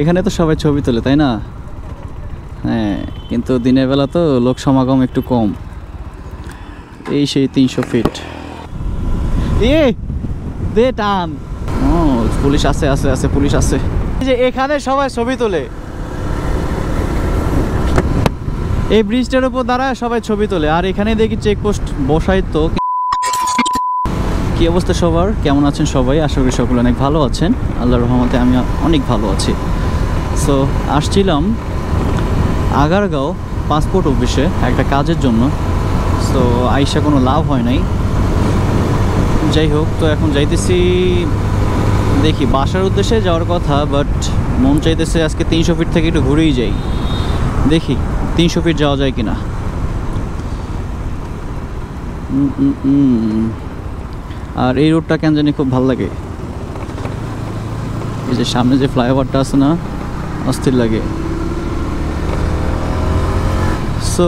এখানে তো সবাই ছবি তোলে, তাই না? হ্যাঁ, কিন্তু দিনের বেলা তো লোক সমাগম একটু কম। এই সেই 300 ফিট। দে টান। ও, পুলিশ আছে আছে আছে, পুলিশ আছে। এই যে এখানে সবাই ছবি তোলে, এই ব্রিজটার উপর দাঁড়ায় সবাই ছবি তোলে। আর এখানে দেখি চেকপোস্ট বসাই তো। কি অবস্থা সবার, কেমন আছেন সবাই? আশা করি সকলে অনেক ভালো আছেন। আল্লাহর রহমতে আমি অনেক ভালো আছি। সো আসছিলাম আগারগাঁও পাসপোর্ট অফিসে একটা কাজের জন্য। সো আইসা কোনো লাভ হয় নাই। যাই হোক, তো এখন যাইতেছি, দেখি বাসার উদ্দেশ্যে যাওয়ার কথা, বাট মন চাইতেছে আজকে 300 ফিট থেকে একটু ঘুরেই যাই। দেখি 300 ফিট যাওয়া যায় কিনা। আর এই রোডটা কেন জানি খুব ভালো লাগে। এই যে সামনে যে ফ্লাইওভারটা আছে না, অস্থির লাগে। সো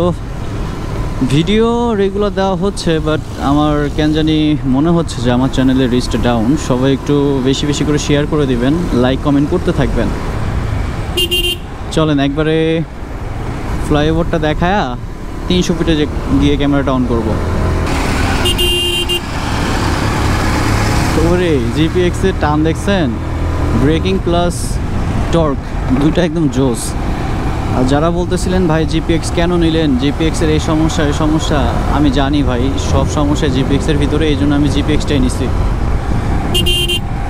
ভিডিও রেগুলার দেওয়া হচ্ছে, বাট আমার কেন জানি মনে হচ্ছে যে আমার চ্যানেলের রিচটা ডাউন। সবাই একটু বেশি বেশি করে শেয়ার করে দিবেন, লাইক কমেন্ট করতে থাকবেন। চলেন একবারে ফ্লাইওভারটা দেখায়া 300 ফিটে গিয়ে ক্যামেরাটা অন করবো। ওরে জিপিএক্সের টান দেখছেন? ব্রেকিং প্লাস টর্ক দুইটা একদম জোস। আর যারা বলতেছিলেন ভাই জিপিএক্স কেন নিলেন, জিপিএক্সের এই সমস্যা, আমি জানি ভাই সব সমস্যা জিপিএক্সের ভিতরে, এই জন্য আমি জিপিএক্সটাই নিছি।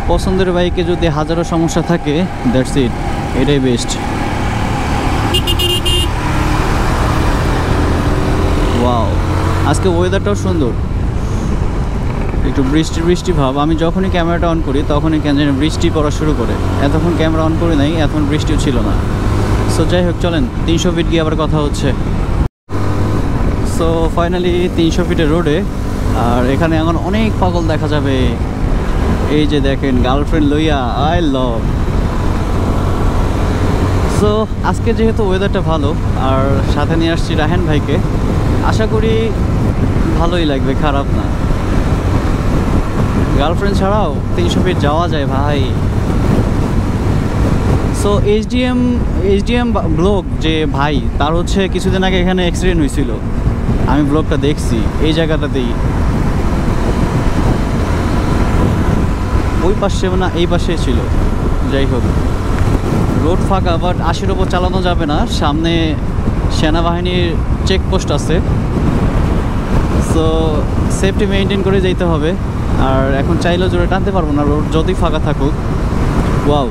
পছন্দের বাইকে যদি হাজারো সমস্যা থাকে, দ্যাটস ইট, এটাই বেস্ট। ওয়াও, আজকে ওয়েদারটাও সুন্দর, একটু বৃষ্টি ভাব। আমি যখনই ক্যামেরাটা অন করি তখনই কেন জানি বৃষ্টি পড়া শুরু করে। এতক্ষণ ক্যামেরা অন করি নাই, এখন বৃষ্টিও ছিল না। সো যাই হোক, চলেন 300 ফিট গিয়ে আবার কথা হচ্ছে। সো ফাইনালি 300 ফিটের রোডে। আর এখানে এখন অনেক পাগল দেখা যাবে। এই যে দেখেন, গার্লফ্রেন্ড লইয়া আই লাভ। সো আজকে যেহেতু ওয়েদারটা ভালো, আর সাথে নিয়ে আসছি রাহেন ভাইকে, আশা করি ভালোই লাগবে, খারাপ না। গার্লফ্রেন্ড ছাড়াও 300 ফিট যাওয়া যায় ভাই। সো এইচডিএম ব্লগ যে ভাই, তার হচ্ছে কিছুদিন আগে এখানে অ্যাক্সিডেন্ট হয়েছিল, আমি ব্লগটা দেখছি এই জায়গাটাতেই। ওই পাশে না এই পাশে ছিল। যাই হোক, রোড ফাঁকা, বাট 80-র ওপর চালানো যাবে না, সামনে সেনাবাহিনীর চেকপোস্ট আছে। সো সেফটি মেনটেন করে যেতে হবে। আর এখন চাইলেও জোরে টানতে পারবো না, রোড যতই ফাঁকা থাকুক। ওয়াও,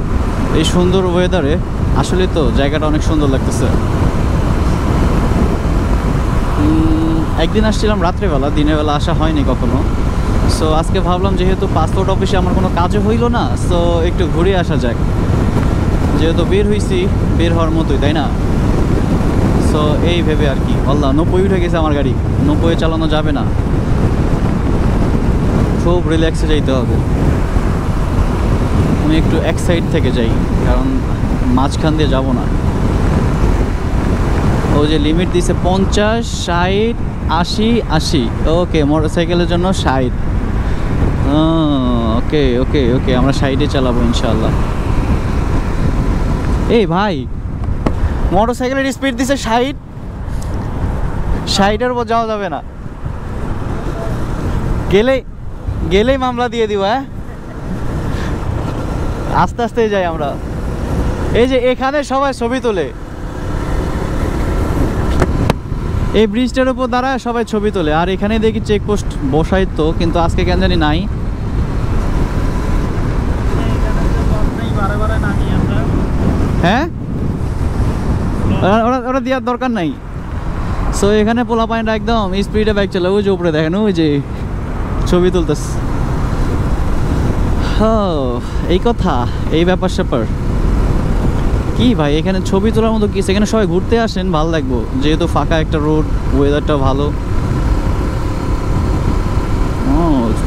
এই সুন্দর ওয়েদারে আসলে তো জায়গাটা অনেক সুন্দর লাগতেছে। একদিন আসছিলাম রাত্রেবেলা, দিনের বেলা আসা হয়নি কখনো। সো আজকে ভাবলাম যেহেতু পাসপোর্ট অফিসে আমার কোনো কাজও হইল না, সো একটু ঘুরে আসা যাক। যেহেতু বের হয়েছি, বের হওয়ার মতোই, তাই না? সো এই ভেবে আর কি। আল্লাহ, 90 উঠে গেছে আমার গাড়ি, 90-এ চালানো যাবে না, খুব রিল্যাক্সে যাইতে হবে। আমি একটু এক সাইড থেকে যাই, কারণ মাঝখান দিয়ে যাব না। ও যে লিমিট দিছে 50, 60, 80, 80। ওকে, মোটরসাইকেলের জন্য 60। ওকে ওকে ওকে, আমরা 60-এ চালাবো ইনশাল্লাহ। এই ভাই, মোটরসাইকেলের স্পিড দিছে 60, 60-এর উপর যাওয়া যাবে না। গেলেই মামলা দিয়ে দিব। হ্যাঁ, আস্তে আস্তে যাই আমরা। এই যে এখানে সবাই ছবি তোলে, এই ব্রিজটার উপর দাঁড়ায় সবাই ছবি তোলে। আর এখানে দেখি চেকপোস্ট বসাই তো, কিন্তু আজকে কেন জানি নাই। হ্যাঁ, ওরা দেওয়ার দরকার নাই। সো এখানে পোলা পয়েন্ট একদম স্পিডে বাইক চালায়। ওই যে উপরে দেখেন, ওই যে ছবি তুলতেছে। এই কথা, এই ব্যাপার স্যাপার কি ভাই, এখানে ছবি তোলার মতো কি? এখানে সবাই ঘুরতে আসেন, ভালো লাগবো, যেহেতু ফাঁকা একটা রোড, ওয়েদারটা ভালো। ও,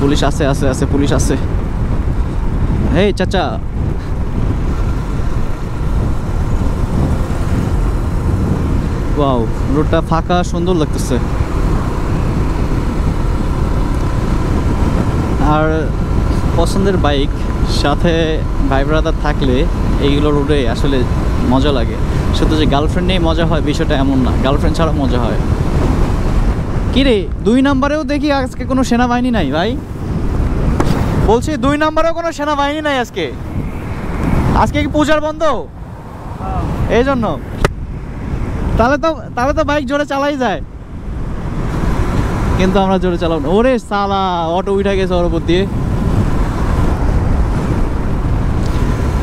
পুলিশ আছে আছে আছে, পুলিশ আছে। হেই চাচা, ওয়াও, রোডটা ফাঁকা, সুন্দর লাগতেছে। আর পছন্দের বাইক, সাথে ভাই ব্রাদার থাকলে এইগুলো রোডে আসলে মজা লাগে। শুধু যে গার্লফ্রেন্ড নিয়ে মজা হয় বিষয়টা এমন না, গার্লফ্রেন্ড ছাড়া মজা হয়। কিরে 2 নম্বরেও দেখি আজকে কোনো সেনাবাহিনী নাই ভাই, বলছি 2 নম্বরেও কোনো সেনাবাহিনী নাই আজকে। আজকে কি পূজার বন্ধ? এই জন্য তাহলে তো বাইক জোরে চালাই যায়, কিন্তু আমরা জোরে চালাবো না। ওরে সালা, অটো উঠে গেছে ওর উপর দিয়ে।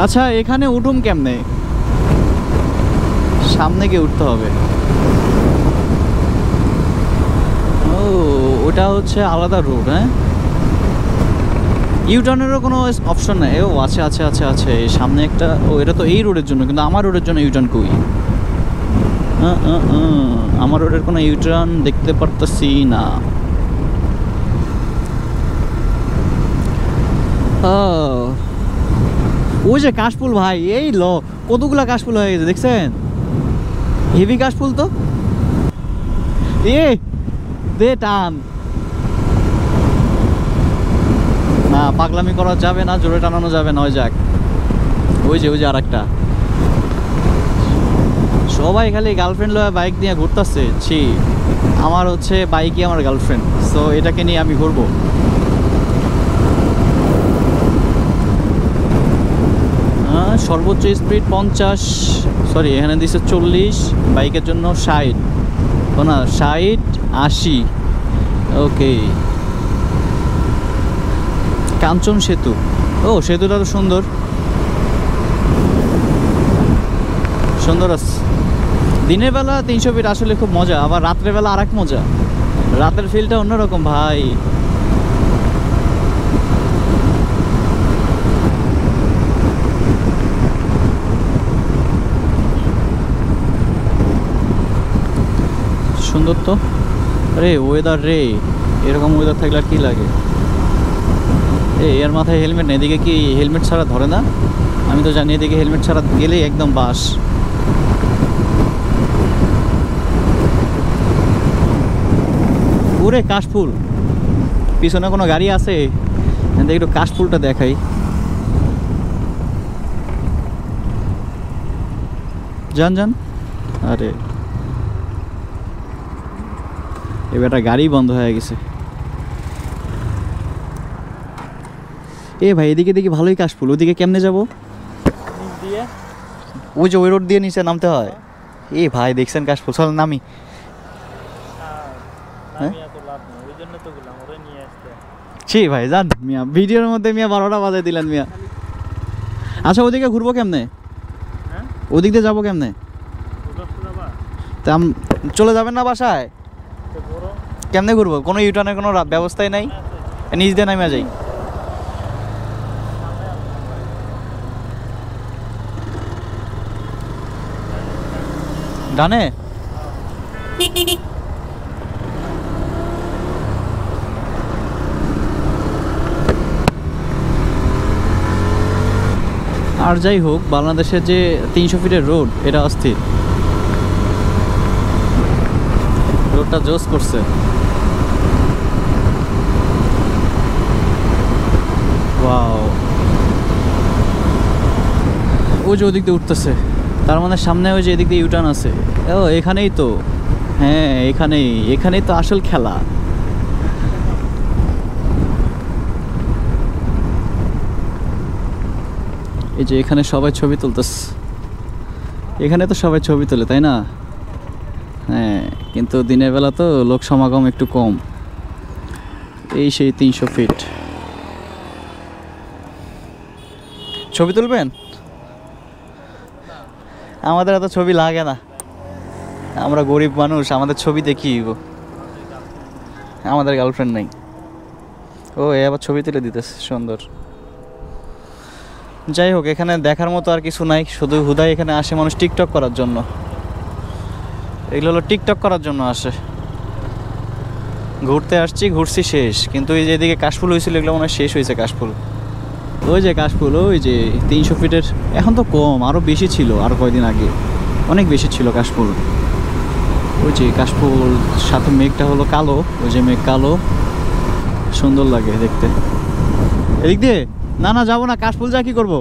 আচ্ছা এখানে উঠুম কেমনে? সামনে গিয়ে উঠতে হবে। ও ওটা হচ্ছে আলাদা রোড। হ্যাঁ, ইউটার্নেরও কোনো অপশন নেই। ও আছে আছে আছে আছে সামনে একটা। ও এটা তো এই রোডের জন্য, কিন্তু আমার রোডের জন্য ইউটার্ন কই? আমার রোডের কোনো ইউটার্ন দেখতে পারতেছি না। ওই যে কাশফুল ভাই, এই ল কতগুলা কাশফুল হয়ে গেছে দেখছেন? হেভি কাশফুল তো। এ দে টান না, পাগলামি করা যাবে না, জোরে টানানো যাবে না। ওই যাক, ওই যে আর একটা। সবাই খালি গার্লফ্রেন্ড লয়ে বাইক নিয়ে ঘুরতেছে। ছি, আমার হচ্ছে বাইকই আমার গার্লফ্রেন্ড, সো এটাকে নিয়ে আমি ঘুরবো। সর্বোচ্চ স্পিড 50, সরি এখানে দিচ্ছে 40, বাইকের জন্য 60, না 60 80। ওকে, কাঞ্চন সেতু। ও সেতুটা তো সুন্দর সুন্দর আছে। দিনের বেলা 300 ফিট আসলে খুব মজা, আবার রাত্রেবেলা আর এক মজা। রাতের ফিলটা অন্যরকম ভাই। সুন্দর তো। আরে ওয়েদার রে, এরকম ওয়েদার থাকলে আর কি লাগে। এর মাথায় হেলমেট নেই, এদিকে কি হেলমেট ছাড়া ধরে না? আমি তো জানি এদিকে হেলমেট ছাড়া গেলেই একদম বাস। পুরে কাশফুল, পিছনে কোনো গাড়ি আছে? একটু কাশফুলটা দেখাই। যান। আরে এবার একটা গাড়ি বন্ধ হয়ে গেছে। এ ভাই এদিকে দেখি ভালোই কাশফুল, ওদিকে কেমনে যাবো? ওই যে ওই রোড দিয়ে নিচে নামতে হয়। এ ভাই দেখছেন কাশফুল, চল নামি। ছি ভাই জান মিয়া, ভিডিওর মধ্যে মিয়া 12টা বাজায় দিলেন মিয়া। আচ্ছা ওদিকে ঘুরবো কেমনে? ওদিক দিয়ে যাবো কেমনে? তা চলে যাবেন না বাসায়? কেমনে ঘুরবো? কোনো ইউটার্নের কোনো ব্যবস্থাই নাই, নিচ দিয়ে নামে যাই। ডানে? আর যাই হোক, বাংলাদেশের যে 300 ফিটের রোড, এটা অস্থির। রোডটা জোস করছে। ওয়াও, ওই যে ওদিক দিয়ে উঠতেছে, তার মানে সামনে ওই যে এদিক দিয়ে ইউটার্ন আছে। ও এখানেই তো, হ্যাঁ এখানেই তো আসল খেলা। এই যে এখানে সবাই ছবি তুলতেছে, এখানে তো সবাই ছবি তোলে তাই না? হ্যাঁ, কিন্তু দিনের বেলা তো লোক সমাগম একটু কম। এই সেই 300 ফিট। ছবি তুলবেন? আমাদের এত ছবি লাগে না, আমরা গরিব মানুষ, আমাদের ছবি দেখি। আমাদের গার্লফ্রেন্ড নাই। ও আবার ছবি তুলে দিতেছে, সুন্দর। যাই হোক, এখানে দেখার মতো আর কিছু নাই, শুধু হুদাই এখানে আসে মানুষ টিকটক করার জন্য। এগুলো হলো টিকটক করার জন্য আসে। ঘুরতে আসছি, ঘুরছি শেষ। কিন্তু এই যে এদিকে কাশফুল হয়েছিল, এগুলো মনে হয় শেষ হয়েছে কাশফুল। ওই যে কাশফুল, ওই যে 300 ফিটের, এখন তো কম, আরও বেশি ছিল আরও কয়েকদিন আগে, অনেক বেশি ছিল কাশফুল। ওই যে কাশফুল, সাথে মেঘটা হলো কালো, ওই যে মেঘ কালো, সুন্দর লাগে দেখতে। এদিক দিয়ে না না যাবো না, কাশফুল যা কি করবো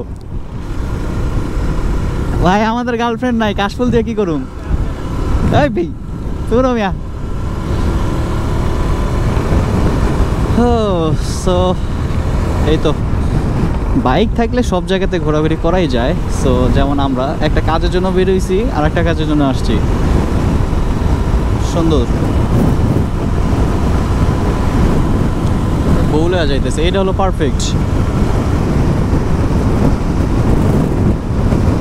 ভাই, আমাদের গার্লফ্রেন্ড নাই, কাশফুল দিয়ে কি করুম? এই ভাই তোর মিয়া। সো এই তো, বাইক থাকলে সব জায়গাতে ঘোরাঘুরি করাই যায়। সো যেমন আমরা একটা কাজের জন্য বেরোইছি, আর একটা কাজের জন্য আসছি। সুন্দর বউলে যাইতেছে, এটা হলো পারফেক্ট।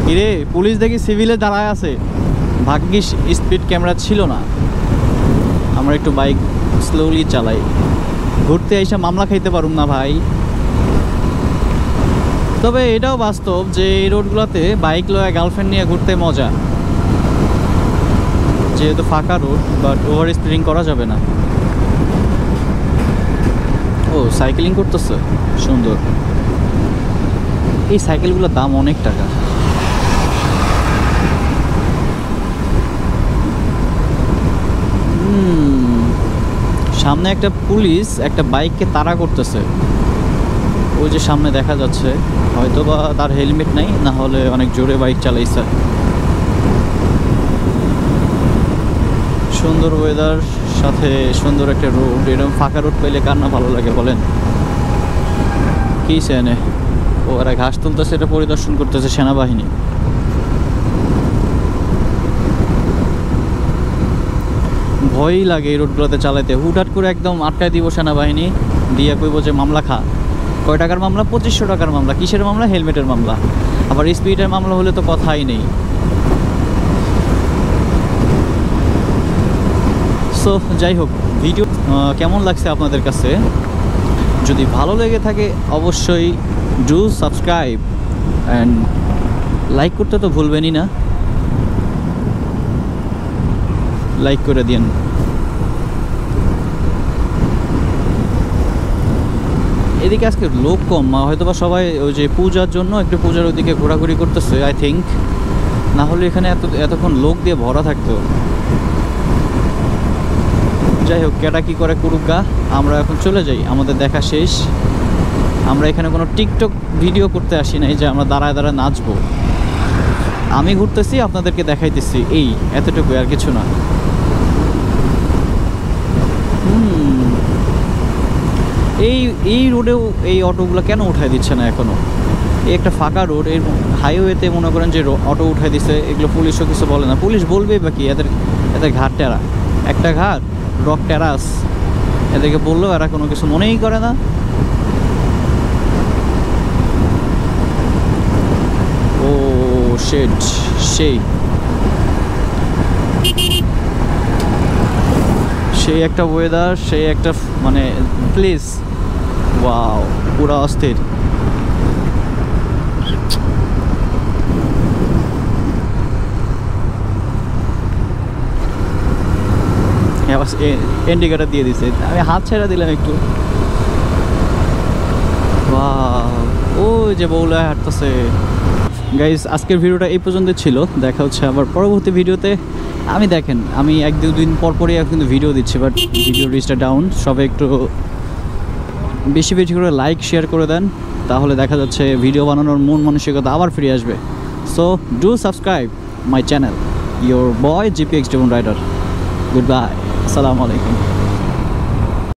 কিরে পুলিশ দেখি সিভিলে দাঁড়ায় আছে, ভাগ্যিস স্পিড ক্যামেরা ছিল না। আমরা একটু বাইক স্লোলি চালাই, ঘুরতে এসে মামলা খাইতে পারুম না ভাই। তবে এটাও বাস্তব যে এই রোডগুলোতে বাইক লয়ে গার্লফ্রেন্ড নিয়ে ঘুরতে মজা, যেহেতু ফাঁকা রোড, বাট ওভার স্পিডিং করা যাবে না। ও সাইকেলিং করতেছে, সুন্দর। এই সাইকেলগুলোর দাম অনেক টাকা। সামনে একটা পুলিশ একটা বাইককে তাড়া করতেছে, ওই যে সামনে দেখা যাচ্ছে। হয়তো বা তার হেলমেট নাই, না হলে অনেক জোরে বাইক চালাইছে। সুন্দর ওয়েদার সাথে সুন্দর একটা রোড, এরকম ফাঁকা রোড পেলে কার না ভালো লাগে বলেন? কি সেনে ও এরা ঘাস তুলতেছে, এটা পরিদর্শন করতেছে সেনাবাহিনী। ভয়ই লাগে এই রোডগুলোতে চালাইতে, হুটহাট করে একদম আটকায় দিব সেনাবাহিনী, দিয়ে কইব যে মামলা খা। কয় টাকার মামলা? 2500 টাকার মামলা। কিসের মামলা? হেলমেটের মামলা। আবার স্পিডের মামলা হলে তো কথাই নেই। সো যাই হোক, ভিডিও কেমন লাগছে আপনাদের কাছে? যদি ভালো লেগে থাকে অবশ্যই ডু সাবস্ক্রাইব অ্যান্ড লাইক করতে তো ভুলবেনই না, লাইক করে দিন। এদিকে আজকে লোক কম, হয়তো বা সবাই ওই যে পূজার জন্য একটু পূজার ওইদিকে ঘোরাঘুরি করতেছে আই থিঙ্ক, না হলে এখানে এতক্ষণ লোক দিয়ে ভরা থাকতো। যাই হোক, কেটা কী করে কুরুগা, আমরা এখন চলে যাই, আমাদের দেখা শেষ। আমরা এখানে কোনো টিকটক ভিডিও করতে আসি নাই যে আমরা দাঁড়ায় দাঁড়ায় নাচবো। আমি ঘুরতেছি, আপনাদেরকে দেখাইতেছি, এই এতটুকু, আর কিছু না। এই রোডেও এই অটোগুলো কেন উঠাই দিচ্ছে না এখনও? এই একটা ফাঁকা রোড, এই হাইওয়েতে মনে করেন যে অটো উঠাই দিচ্ছে, এগুলো পুলিশও কিছু বলে না। পুলিশ বলবেই বা কি, এদের ঘাট টেরা, একটা ঘাট রক টেরাস, এদেরকে বললেও এরা কোনো কিছু মনেই করে না। ও শেড, সেই একটা ওয়েদার, সেই একটা মানে প্লিজ, ওয়াও, পুরা অস্থির। ইন্ডিকেটর দিয়ে দিছে, আমি হাত ছেড়ে দিলাম একটু। ওই যে বউলা হাঁটতেছে। গাইজ, আজকের ভিডিওটা এই পর্যন্ত ছিল, দেখা হচ্ছে আবার পরবর্তী ভিডিওতে। দেখেন আমি 1-2 দিন পরই কিন্তু ভিডিও দিচ্ছি, বাট ভিডিও রিচটা ডাউন। সবাই একটু বেশি বেশি করে লাইক শেয়ার করে দেন, তাহলে দেখা যাচ্ছে ভিডিও বানানোর মন মানসিকতা আবার ফিরে আসবে। So do subscribe my channel, your boy GPX Devon Rider. Goodbye. Assalamu alaikum.